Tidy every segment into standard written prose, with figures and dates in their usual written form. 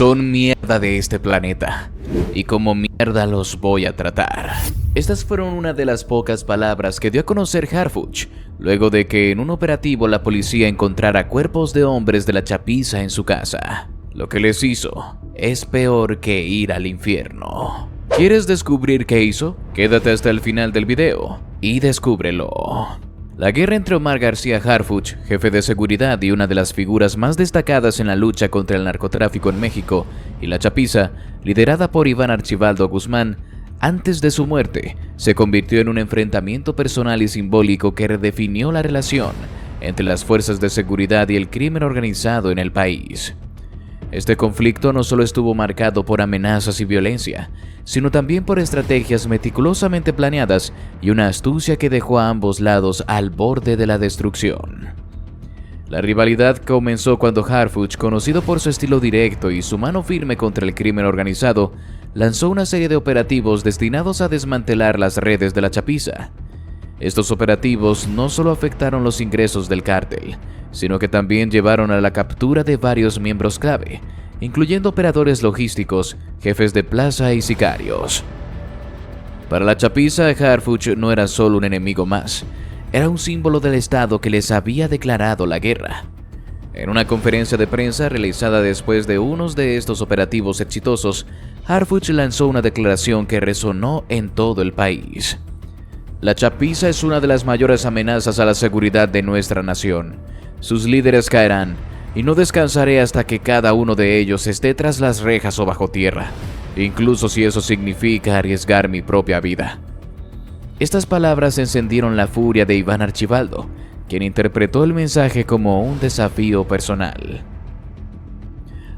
Son mierda de este planeta, y como mierda los voy a tratar. Estas fueron una de las pocas palabras que dio a conocer Harfuch, luego de que en un operativo la policía encontrara cuerpos de hombres de la chapiza en su casa. Lo que les hizo es peor que ir al infierno. ¿Quieres descubrir qué hizo? Quédate hasta el final del video y descúbrelo. La guerra entre Omar García Harfuch, jefe de seguridad y una de las figuras más destacadas en la lucha contra el narcotráfico en México, y la chapiza, liderada por Iván Archibaldo Guzmán, antes de su muerte, se convirtió en un enfrentamiento personal y simbólico que redefinió la relación entre las fuerzas de seguridad y el crimen organizado en el país. Este conflicto no solo estuvo marcado por amenazas y violencia, sino también por estrategias meticulosamente planeadas y una astucia que dejó a ambos lados al borde de la destrucción. La rivalidad comenzó cuando Harfuch, conocido por su estilo directo y su mano firme contra el crimen organizado, lanzó una serie de operativos destinados a desmantelar las redes de la chapiza. Estos operativos no solo afectaron los ingresos del cártel, sino que también llevaron a la captura de varios miembros clave, incluyendo operadores logísticos, jefes de plaza y sicarios. Para la chapiza, Harfuch no era solo un enemigo más, era un símbolo del Estado que les había declarado la guerra. En una conferencia de prensa realizada después de unos de estos operativos exitosos, Harfuch lanzó una declaración que resonó en todo el país. La chapiza es una de las mayores amenazas a la seguridad de nuestra nación. Sus líderes caerán, y no descansaré hasta que cada uno de ellos esté tras las rejas o bajo tierra, incluso si eso significa arriesgar mi propia vida. Estas palabras encendieron la furia de Iván Archibaldo, quien interpretó el mensaje como un desafío personal.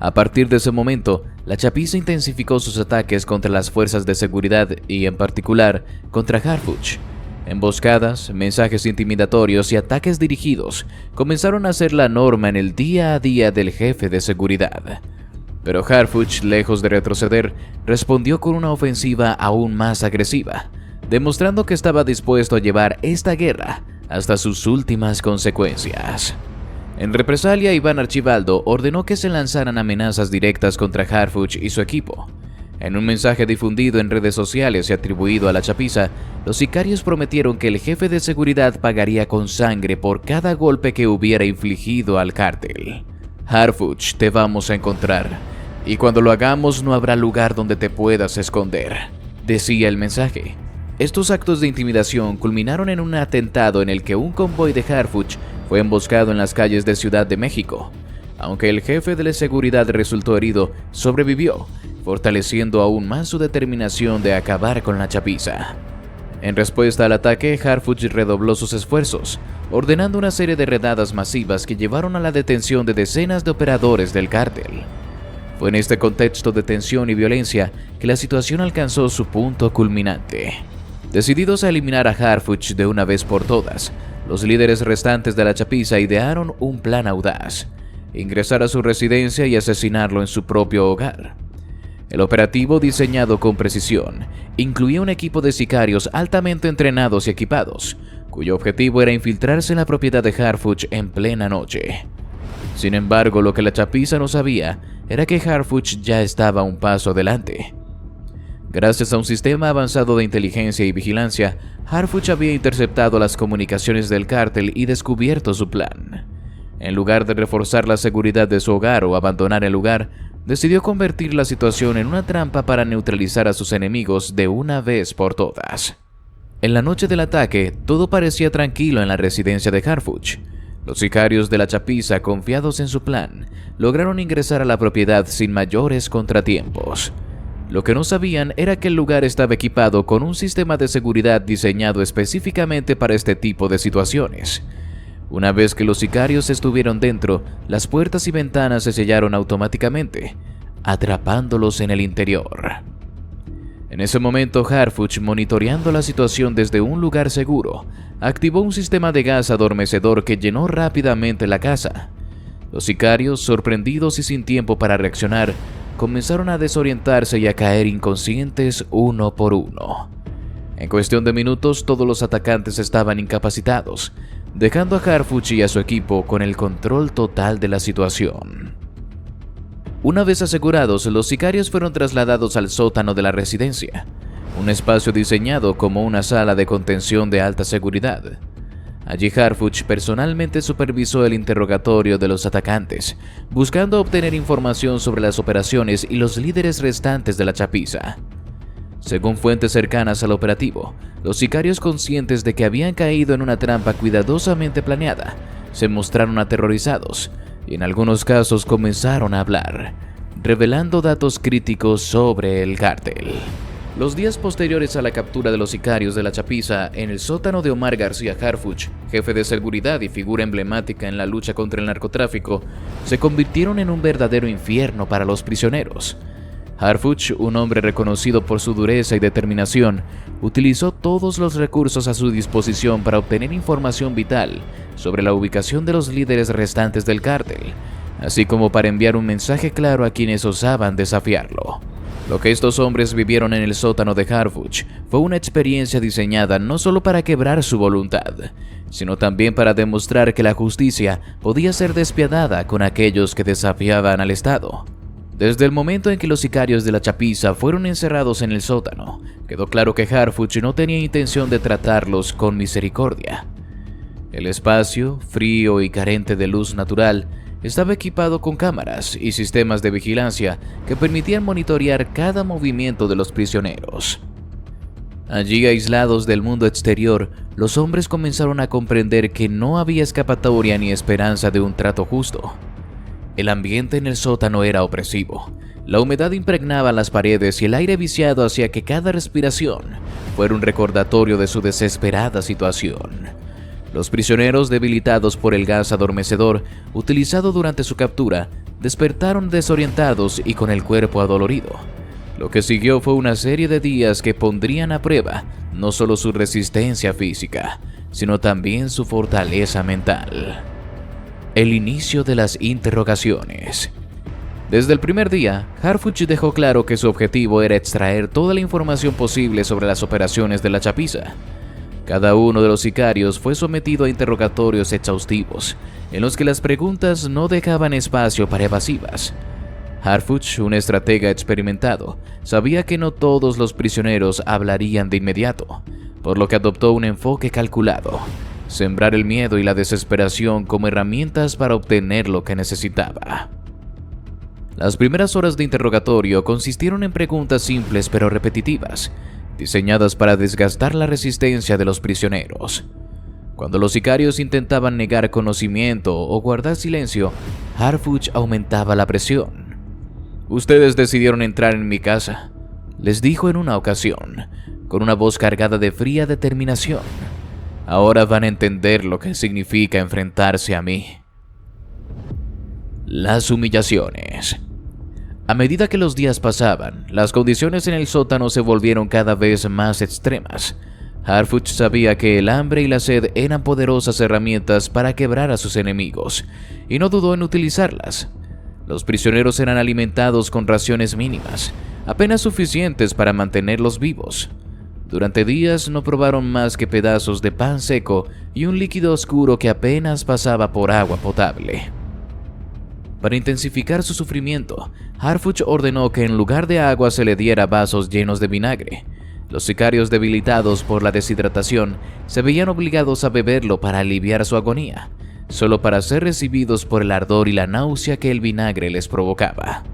A partir de ese momento, la chapiza intensificó sus ataques contra las fuerzas de seguridad y, en particular, contra Harfuch. Emboscadas, mensajes intimidatorios y ataques dirigidos comenzaron a ser la norma en el día a día del jefe de seguridad. Pero Harfuch, lejos de retroceder, respondió con una ofensiva aún más agresiva, demostrando que estaba dispuesto a llevar esta guerra hasta sus últimas consecuencias. En represalia, Iván Archibaldo ordenó que se lanzaran amenazas directas contra Harfuch y su equipo. En un mensaje difundido en redes sociales y atribuido a la chapiza, los sicarios prometieron que el jefe de seguridad pagaría con sangre por cada golpe que hubiera infligido al cártel. Harfuch, te vamos a encontrar, y cuando lo hagamos no habrá lugar donde te puedas esconder, decía el mensaje. Estos actos de intimidación culminaron en un atentado en el que un convoy de Harfuch fue emboscado en las calles de Ciudad de México. Aunque el jefe de la seguridad resultó herido, sobrevivió, fortaleciendo aún más su determinación de acabar con la chapiza. En respuesta al ataque, Harfuch redobló sus esfuerzos, ordenando una serie de redadas masivas que llevaron a la detención de decenas de operadores del cártel. Fue en este contexto de tensión y violencia que la situación alcanzó su punto culminante. Decididos a eliminar a Harfuch de una vez por todas, los líderes restantes de la chapiza idearon un plan audaz: ingresar a su residencia y asesinarlo en su propio hogar. El operativo, diseñado con precisión, incluía un equipo de sicarios altamente entrenados y equipados, cuyo objetivo era infiltrarse en la propiedad de Harfuch en plena noche. Sin embargo, lo que la chapiza no sabía era que Harfuch ya estaba un paso adelante. Gracias a un sistema avanzado de inteligencia y vigilancia, Harfuch había interceptado las comunicaciones del cártel y descubierto su plan. En lugar de reforzar la seguridad de su hogar o abandonar el lugar, decidió convertir la situación en una trampa para neutralizar a sus enemigos de una vez por todas. En la noche del ataque, todo parecía tranquilo en la residencia de Harfuch. Los sicarios de la chapiza, confiados en su plan, lograron ingresar a la propiedad sin mayores contratiempos. Lo que no sabían era que el lugar estaba equipado con un sistema de seguridad diseñado específicamente para este tipo de situaciones. Una vez que los sicarios estuvieron dentro, las puertas y ventanas se sellaron automáticamente, atrapándolos en el interior. En ese momento, Harfuch, monitoreando la situación desde un lugar seguro, activó un sistema de gas adormecedor que llenó rápidamente la casa. Los sicarios, sorprendidos y sin tiempo para reaccionar, comenzaron a desorientarse y a caer inconscientes uno por uno. En cuestión de minutos, todos los atacantes estaban incapacitados, dejando a Harfuch y a su equipo con el control total de la situación. Una vez asegurados, los sicarios fueron trasladados al sótano de la residencia, un espacio diseñado como una sala de contención de alta seguridad. Allí Harfuch personalmente supervisó el interrogatorio de los atacantes, buscando obtener información sobre las operaciones y los líderes restantes de la chapiza. Según fuentes cercanas al operativo, los sicarios, conscientes de que habían caído en una trampa cuidadosamente planeada, se mostraron aterrorizados y en algunos casos comenzaron a hablar, revelando datos críticos sobre el cártel. Los días posteriores a la captura de los sicarios de la chapiza en el sótano de Omar García Harfuch, jefe de seguridad y figura emblemática en la lucha contra el narcotráfico, se convirtieron en un verdadero infierno para los prisioneros. Harfuch, un hombre reconocido por su dureza y determinación, utilizó todos los recursos a su disposición para obtener información vital sobre la ubicación de los líderes restantes del cártel, así como para enviar un mensaje claro a quienes osaban desafiarlo. Lo que estos hombres vivieron en el sótano de Harfuch fue una experiencia diseñada no solo para quebrar su voluntad, sino también para demostrar que la justicia podía ser despiadada con aquellos que desafiaban al Estado. Desde el momento en que los sicarios de la chapiza fueron encerrados en el sótano, quedó claro que Harfuch no tenía intención de tratarlos con misericordia. El espacio, frío y carente de luz natural, estaba equipado con cámaras y sistemas de vigilancia que permitían monitorear cada movimiento de los prisioneros. Allí, aislados del mundo exterior, los hombres comenzaron a comprender que no había escapatoria ni esperanza de un trato justo. El ambiente en el sótano era opresivo. La humedad impregnaba las paredes y el aire viciado hacía que cada respiración fuera un recordatorio de su desesperada situación. Los prisioneros, debilitados por el gas adormecedor utilizado durante su captura, despertaron desorientados y con el cuerpo adolorido. Lo que siguió fue una serie de días que pondrían a prueba no solo su resistencia física, sino también su fortaleza mental. El inicio de las interrogaciones. Desde el primer día, Harfuch dejó claro que su objetivo era extraer toda la información posible sobre las operaciones de la chapiza. Cada uno de los sicarios fue sometido a interrogatorios exhaustivos, en los que las preguntas no dejaban espacio para evasivas. Harfuch, un estratega experimentado, sabía que no todos los prisioneros hablarían de inmediato, por lo que adoptó un enfoque calculado: sembrar el miedo y la desesperación como herramientas para obtener lo que necesitaba. Las primeras horas de interrogatorio consistieron en preguntas simples pero repetitivas, diseñadas para desgastar la resistencia de los prisioneros. Cuando los sicarios intentaban negar conocimiento o guardar silencio, Harfuch aumentaba la presión. «Ustedes decidieron entrar en mi casa», les dijo en una ocasión, con una voz cargada de fría determinación. «Ahora van a entender lo que significa enfrentarse a mí». Las humillaciones. A medida que los días pasaban, las condiciones en el sótano se volvieron cada vez más extremas. Harfuch sabía que el hambre y la sed eran poderosas herramientas para quebrar a sus enemigos, y no dudó en utilizarlas. Los prisioneros eran alimentados con raciones mínimas, apenas suficientes para mantenerlos vivos. Durante días no probaron más que pedazos de pan seco y un líquido oscuro que apenas pasaba por agua potable. Para intensificar su sufrimiento, Harfuch ordenó que en lugar de agua se le diera vasos llenos de vinagre. Los sicarios, debilitados por la deshidratación, se veían obligados a beberlo para aliviar su agonía, solo para ser recibidos por el ardor y la náusea que el vinagre les provocaba.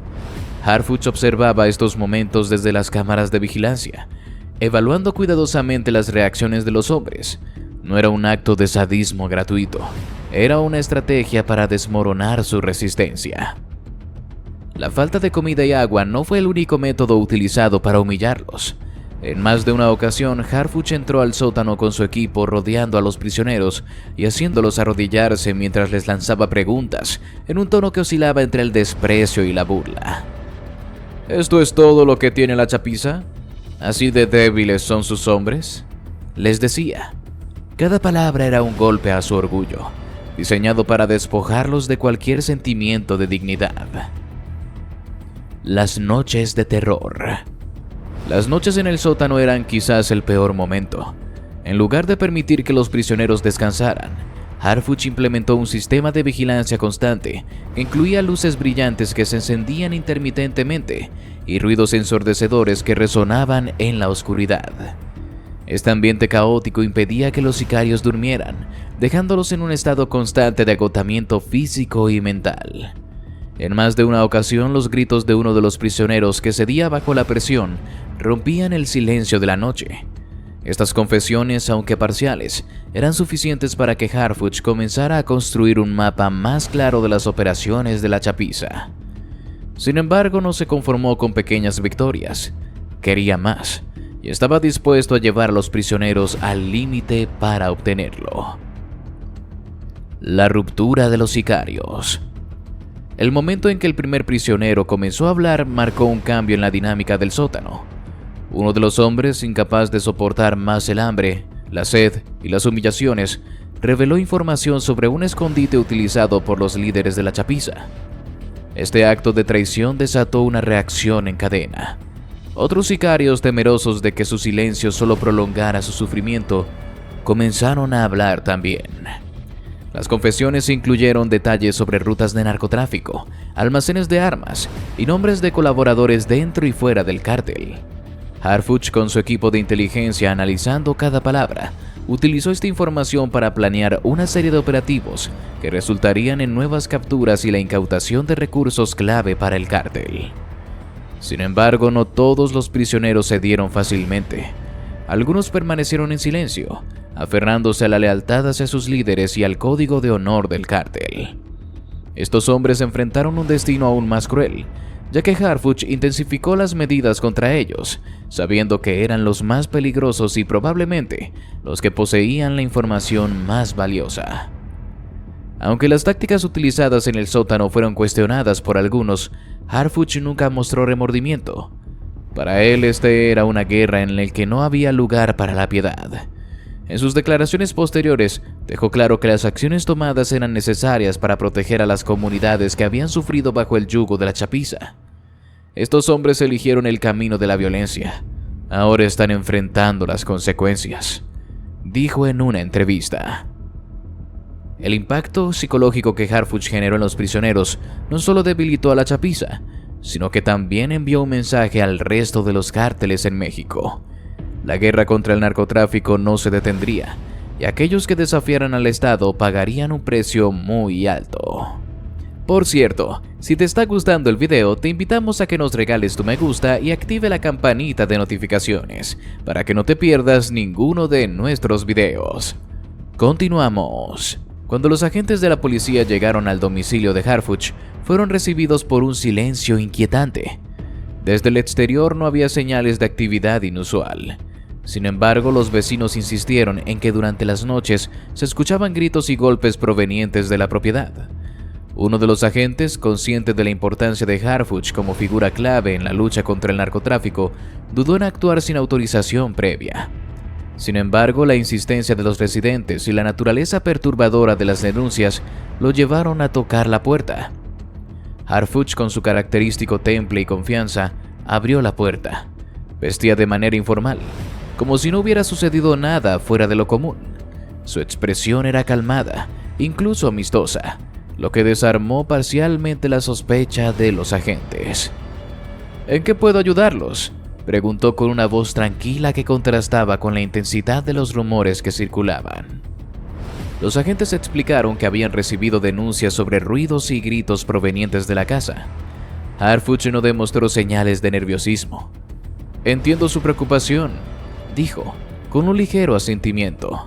Harfuch observaba estos momentos desde las cámaras de vigilancia, evaluando cuidadosamente las reacciones de los hombres. No era un acto de sadismo gratuito, era una estrategia para desmoronar su resistencia. La falta de comida y agua no fue el único método utilizado para humillarlos. En más de una ocasión, Harfuch entró al sótano con su equipo, rodeando a los prisioneros y haciéndolos arrodillarse mientras les lanzaba preguntas, en un tono que oscilaba entre el desprecio y la burla. ¿Esto es todo lo que tiene la chapiza? ¿Así de débiles son sus hombres?, les decía. Cada palabra era un golpe a su orgullo, diseñado para despojarlos de cualquier sentimiento de dignidad. Las noches de terror. Las noches en el sótano eran quizás el peor momento. En lugar de permitir que los prisioneros descansaran, Harfuch implementó un sistema de vigilancia constante que incluía luces brillantes que se encendían intermitentemente y ruidos ensordecedores que resonaban en la oscuridad. Este ambiente caótico impedía que los sicarios durmieran, dejándolos en un estado constante de agotamiento físico y mental. En más de una ocasión, los gritos de uno de los prisioneros que cedía bajo la presión rompían el silencio de la noche. Estas confesiones, aunque parciales, eran suficientes para que Harfuch comenzara a construir un mapa más claro de las operaciones de la chapiza. Sin embargo, no se conformó con pequeñas victorias. Quería más, y estaba dispuesto a llevar a los prisioneros al límite para obtenerlo. La ruptura de los sicarios. El momento en que el primer prisionero comenzó a hablar marcó un cambio en la dinámica del sótano. Uno de los hombres, incapaz de soportar más el hambre, la sed y las humillaciones, reveló información sobre un escondite utilizado por los líderes de la chapiza. Este acto de traición desató una reacción en cadena. Otros sicarios, temerosos de que su silencio solo prolongara su sufrimiento, comenzaron a hablar también. Las confesiones incluyeron detalles sobre rutas de narcotráfico, almacenes de armas y nombres de colaboradores dentro y fuera del cártel. Harfuch, con su equipo de inteligencia analizando cada palabra, utilizó esta información para planear una serie de operativos que resultarían en nuevas capturas y la incautación de recursos clave para el cártel. Sin embargo, no todos los prisioneros cedieron fácilmente. Algunos permanecieron en silencio, aferrándose a la lealtad hacia sus líderes y al código de honor del cártel. Estos hombres enfrentaron un destino aún más cruel, ya que Harfuch intensificó las medidas contra ellos, sabiendo que eran los más peligrosos y probablemente los que poseían la información más valiosa. Aunque las tácticas utilizadas en el sótano fueron cuestionadas por algunos, Harfuch nunca mostró remordimiento. Para él, este era una guerra en la que no había lugar para la piedad. En sus declaraciones posteriores, dejó claro que las acciones tomadas eran necesarias para proteger a las comunidades que habían sufrido bajo el yugo de la chapiza. Estos hombres eligieron el camino de la violencia. Ahora están enfrentando las consecuencias, dijo en una entrevista. El impacto psicológico que Harfuch generó en los prisioneros no solo debilitó a la chapiza, sino que también envió un mensaje al resto de los cárteles en México. La guerra contra el narcotráfico no se detendría, y aquellos que desafiaran al Estado pagarían un precio muy alto. Por cierto, si te está gustando el video, te invitamos a que nos regales tu me gusta y active la campanita de notificaciones, para que no te pierdas ninguno de nuestros videos. Continuamos. Cuando los agentes de la policía llegaron al domicilio de Harfuch, fueron recibidos por un silencio inquietante. Desde el exterior no había señales de actividad inusual. Sin embargo, los vecinos insistieron en que durante las noches se escuchaban gritos y golpes provenientes de la propiedad. Uno de los agentes, consciente de la importancia de Harfuch como figura clave en la lucha contra el narcotráfico, dudó en actuar sin autorización previa. Sin embargo, la insistencia de los residentes y la naturaleza perturbadora de las denuncias lo llevaron a tocar la puerta. Harfuch, con su característico temple y confianza, abrió la puerta. Vestía de manera informal, como si no hubiera sucedido nada fuera de lo común. Su expresión era calmada, incluso amistosa, lo que desarmó parcialmente la sospecha de los agentes. ¿En qué puedo ayudarlos?, preguntó con una voz tranquila que contrastaba con la intensidad de los rumores que circulaban. Los agentes explicaron que habían recibido denuncias sobre ruidos y gritos provenientes de la casa. Harfuch no demostró señales de nerviosismo. «Entiendo su preocupación», dijo, con un ligero asentimiento.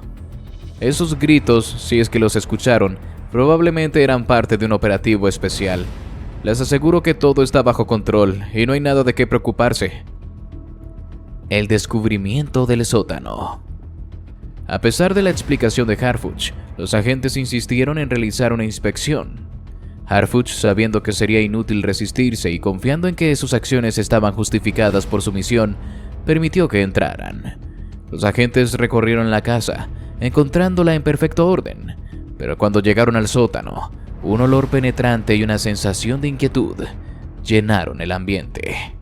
«Esos gritos, si es que los escucharon, probablemente eran parte de un operativo especial. Les aseguro que todo está bajo control y no hay nada de qué preocuparse». El descubrimiento del sótano. A pesar de la explicación de Harfuch, los agentes insistieron en realizar una inspección. Harfuch, sabiendo que sería inútil resistirse y confiando en que sus acciones estaban justificadas por su misión, permitió que entraran. Los agentes recorrieron la casa, encontrándola en perfecto orden, pero cuando llegaron al sótano, un olor penetrante y una sensación de inquietud llenaron el ambiente.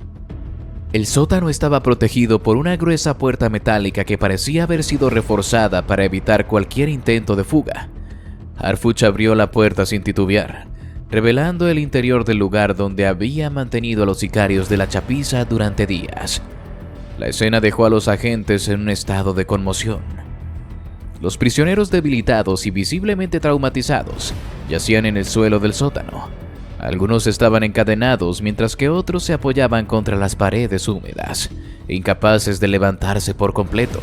El sótano estaba protegido por una gruesa puerta metálica que parecía haber sido reforzada para evitar cualquier intento de fuga. Harfuch abrió la puerta sin titubear, revelando el interior del lugar donde había mantenido a los sicarios de la chapiza durante días. La escena dejó a los agentes en un estado de conmoción. Los prisioneros debilitados y visiblemente traumatizados yacían en el suelo del sótano. Algunos estaban encadenados mientras que otros se apoyaban contra las paredes húmedas, incapaces de levantarse por completo.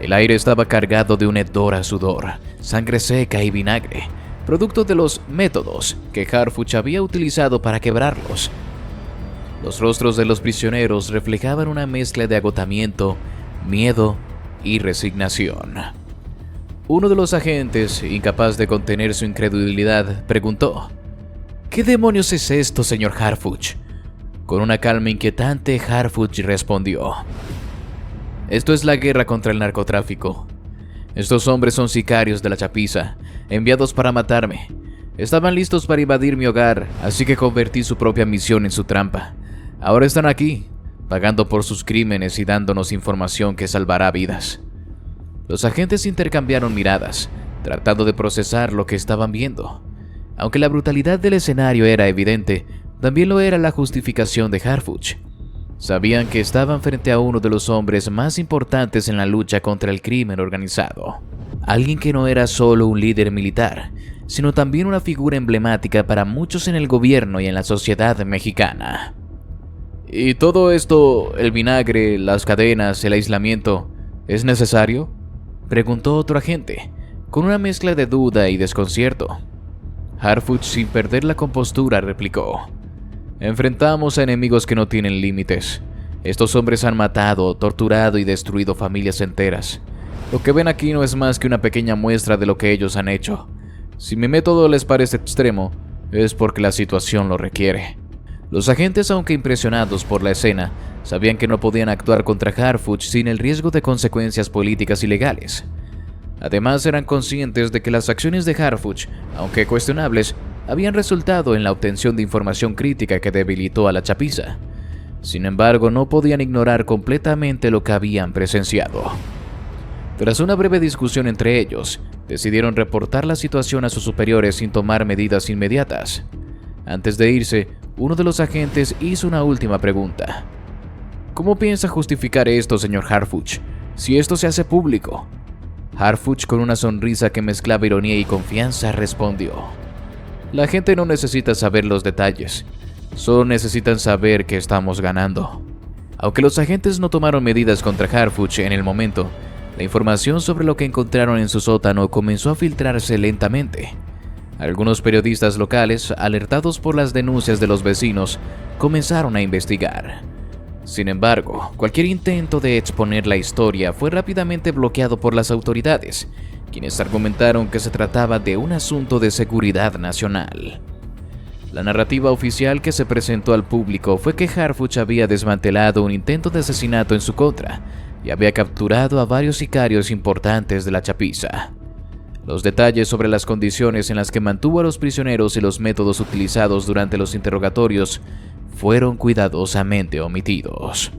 El aire estaba cargado de un hedor a sudor, sangre seca y vinagre, producto de los métodos que Harfuch había utilizado para quebrarlos. Los rostros de los prisioneros reflejaban una mezcla de agotamiento, miedo y resignación. Uno de los agentes, incapaz de contener su incredulidad, preguntó: ¿Qué demonios es esto, señor Harfuch? Con una calma inquietante, Harfuch respondió: Esto es la guerra contra el narcotráfico. Estos hombres son sicarios de la chapiza, enviados para matarme. Estaban listos para invadir mi hogar, así que convertí su propia misión en su trampa. Ahora están aquí, pagando por sus crímenes y dándonos información que salvará vidas. Los agentes intercambiaron miradas, tratando de procesar lo que estaban viendo. Aunque la brutalidad del escenario era evidente, también lo era la justificación de Harfuch. Sabían que estaban frente a uno de los hombres más importantes en la lucha contra el crimen organizado. Alguien que no era solo un líder militar, sino también una figura emblemática para muchos en el gobierno y en la sociedad mexicana. ¿Y todo esto, el vinagre, las cadenas, el aislamiento, es necesario?, preguntó otro agente, con una mezcla de duda y desconcierto. Harfuch, sin perder la compostura, replicó: Enfrentamos a enemigos que no tienen límites. Estos hombres han matado, torturado y destruido familias enteras. Lo que ven aquí no es más que una pequeña muestra de lo que ellos han hecho. Si mi método les parece extremo, es porque la situación lo requiere. Los agentes, aunque impresionados por la escena, sabían que no podían actuar contra Harfuch sin el riesgo de consecuencias políticas y legales. Además, eran conscientes de que las acciones de Harfuch, aunque cuestionables, habían resultado en la obtención de información crítica que debilitó a la chapiza. Sin embargo, no podían ignorar completamente lo que habían presenciado. Tras una breve discusión entre ellos, decidieron reportar la situación a sus superiores sin tomar medidas inmediatas. Antes de irse, uno de los agentes hizo una última pregunta. ¿Cómo piensa justificar esto, señor Harfuch, si esto se hace público? Harfuch, con una sonrisa que mezclaba ironía y confianza, respondió: La gente no necesita saber los detalles, solo necesitan saber que estamos ganando. Aunque los agentes no tomaron medidas contra Harfuch en el momento, la información sobre lo que encontraron en su sótano comenzó a filtrarse lentamente. Algunos periodistas locales, alertados por las denuncias de los vecinos, comenzaron a investigar. Sin embargo, cualquier intento de exponer la historia fue rápidamente bloqueado por las autoridades, quienes argumentaron que se trataba de un asunto de seguridad nacional. La narrativa oficial que se presentó al público fue que Harfuch había desmantelado un intento de asesinato en su contra y había capturado a varios sicarios importantes de la chapiza. Los detalles sobre las condiciones en las que mantuvo a los prisioneros y los métodos utilizados durante los interrogatorios fueron cuidadosamente omitidos.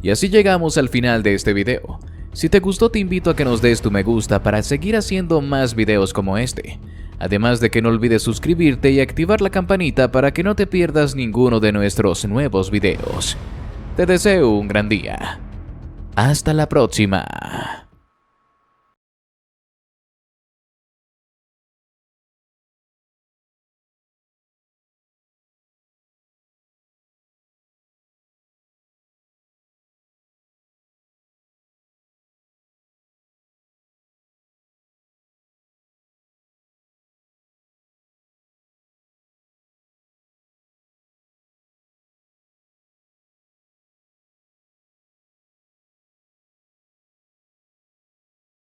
Y así llegamos al final de este video. Si te gustó, te invito a que nos des tu me gusta para seguir haciendo más videos como este. Además de que no olvides suscribirte y activar la campanita para que no te pierdas ninguno de nuestros nuevos videos. Te deseo un gran día. Hasta la próxima.